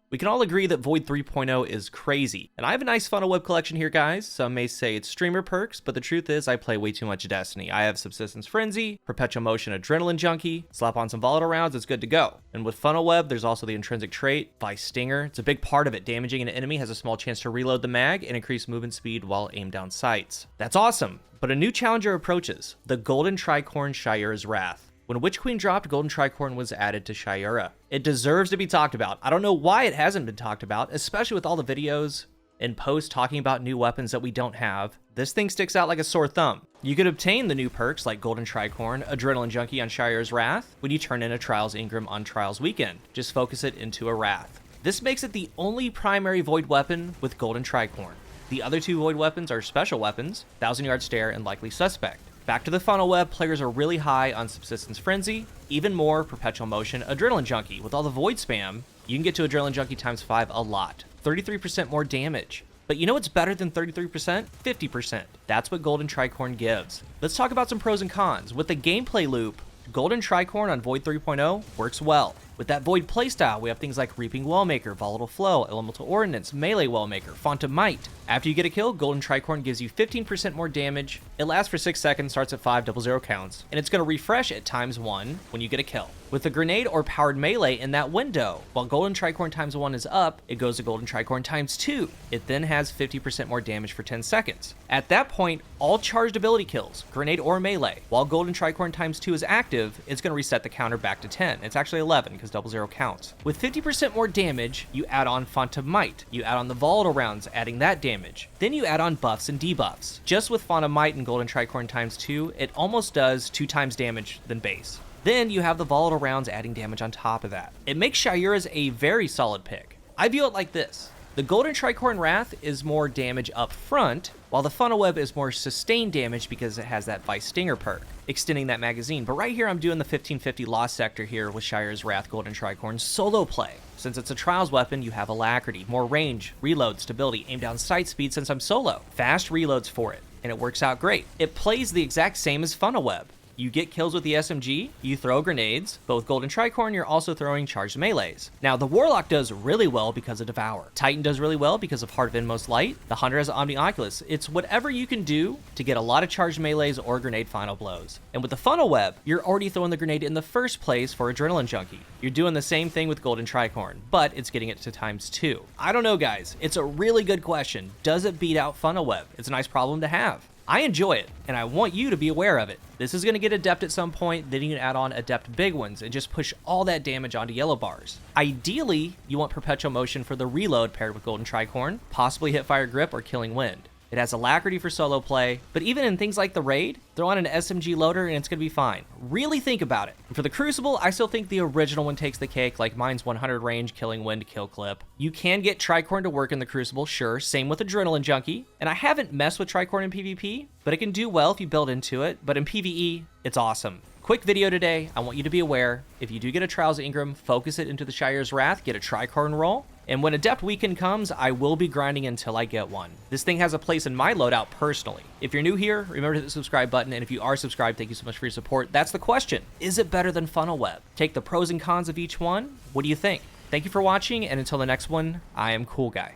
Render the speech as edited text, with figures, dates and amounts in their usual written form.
We can all agree that Void 3.0 is crazy, and I have a nice Funnelweb collection here, guys. Some may say it's streamer perks, but the truth is I play way too much Destiny. I have Subsistence Frenzy, Perpetual Motion Adrenaline Junkie, slap on some Volatile rounds, it's good to go. And with Funnelweb, there's also the intrinsic trait, Vice Stinger. It's a big part of it. Damaging an enemy has a small chance to reload the mag and increase movement speed while aimed down sights. That's awesome, but a new challenger approaches, the Golden Tricorn Shayura's Wrath. When Witch Queen dropped, Golden Tricorn was added to Shayura. It deserves to be talked about. I don't know why it hasn't been talked about, especially with all the videos and posts talking about new weapons that we don't have. This thing sticks out like a sore thumb. You could obtain the new perks like Golden Tricorn, Adrenaline Junkie on Shayura's Wrath when you turn in a Trials Engram on Trials Weekend. Just focus it into a Wrath. This makes it the only primary Void weapon with Golden Tricorn. The other two Void weapons are special weapons, 1000-Yard Stare and Likely Suspect. Back to the Funnelweb, players are really high on Subsistence Frenzy, even more Perpetual Motion Adrenaline Junkie. With all the Void spam, you can get to Adrenaline Junkie times 5 a lot. 33% more damage. But you know what's better than 33%? 50%. That's what Golden Tricorn gives. Let's talk about some pros and cons. With the gameplay loop, Golden Tricorn on Void 3.0 works well. With that Void playstyle, we have things like Reaping Wellmaker, Volatile Flow, Elemental Ordnance, Melee Wellmaker, Font of Might. After you get a kill, Golden Tricorn gives you 15% more damage. It lasts for 6 seconds, starts at 500 counts, and it's going to refresh at ×1 when you get a kill. With the grenade or powered melee in that window, while Golden Tricorn ×1 is up, it goes to Golden Tricorn ×2. It then has 50% more damage for 10 seconds. At that point, all charged ability kills, grenade or melee, while Golden Tricorn ×2 is active, it's going to reset the counter back to 10. It's actually 11 because 00 counts. With 50% more damage, you add on Font of Might. You add on the Volatile rounds, adding that damage. Then you add on buffs and debuffs. Just with Font of Might and Golden Tricorn ×2, it almost does 2 times damage than base. Then you have the Volatile rounds adding damage on top of that. It makes Shayura's a very solid pick. I view it like this. The Golden Tricorn Wrath is more damage up front, while the Funnelweb is more sustained damage because it has that Vice Stinger perk, extending that magazine. But right here I'm doing the 1550 Lost Sector here with Shayura's Wrath Golden Tricorn solo play. Since it's a Trials weapon, you have Alacrity, more range, reload, stability, aim down sight speed since I'm solo. Fast reloads for it, and it works out great. It plays the exact same as Funnelweb. You get kills with the SMG, you throw grenades, but with Golden Tricorn, you're also throwing charged melees. Now, the Warlock does really well because of Devour. Titan does really well because of Heart of Inmost Light. The Hunter has Omni Oculus. It's whatever you can do to get a lot of charged melees or grenade final blows. And with the Funnelweb, you're already throwing the grenade in the first place for Adrenaline Junkie. You're doing the same thing with Golden Tricorn, but it's getting it to ×2. I don't know, guys. It's a really good question. Does it beat out Funnelweb? It's a nice problem to have. I enjoy it, and I want you to be aware of it. This is going to get Adept at some point, then you can add on Adept Big Ones and just push all that damage onto yellow bars. Ideally, you want Perpetual Motion for the reload paired with Golden Tricorn, possibly Hipfire Grip or Killing Wind. It has Alacrity for solo play, but even in things like the Raid, throw on an SMG loader and it's going to be fine. Really think about it. And for the Crucible, I still think the original one takes the cake, like mine's 100 range, Killing Wind, Kill Clip. You can get Tricorn to work in the Crucible, sure, same with Adrenaline Junkie. And I haven't messed with Tricorn in PvP, but it can do well if you build into it, but in PvE, it's awesome. Quick video today, I want you to be aware, if you do get a Trials Engram, focus it into the Shayura's Wrath, get a Tricorn roll, and when Adept Weekend comes, I will be grinding until I get one. This thing has a place in my loadout personally. If you're new here, remember to hit the subscribe button, and if you are subscribed, thank you so much for your support. That's the question. Is it better than Funnelweb? Take the pros and cons of each one. What do you think? Thank you for watching, and until the next one, I am CoolGuy.